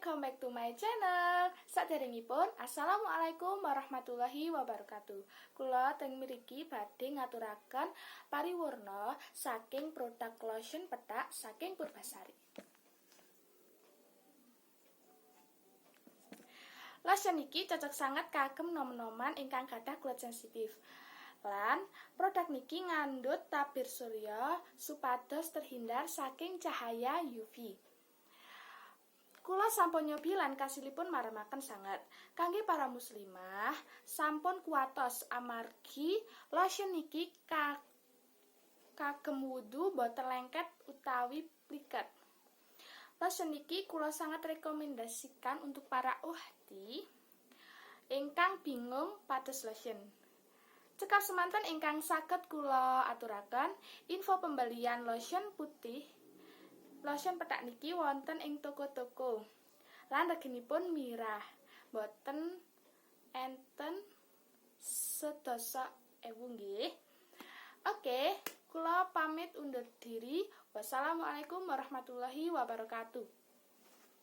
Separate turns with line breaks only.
welcome back to my channel. Saderengipun, assalamualaikum warahmatullahi wabarakatuh. Kula teng mriki badhe ngaturaken pariwarna saking produk lotion petak saking Purbasari. Lotion niki cocok sangat kagem nom-noman ingkang gadah kulit sensitif. Lan produk niki ngandhut tabir surya supados terhindar saking cahaya UV. Kula sampun nyobi lan kasilipun maremaken sanget. Kangge para muslimah sampun kuatos amargi lotion niki kagem wudu boten lengket utawi pliket. Lotion niki kula sangat rekomendasikan untuk para uhdi ingkang bingung pados lotion. Cekap semanten ingkang saged kula aturaken info pembelian lotion putih lotion petak niki wonten ing toko-toko. Lan reginipun mirah, boten enten 10.000 nggih. Oke, kula pamit undur diri. Wassalamualaikum warahmatullahi wabarakatuh.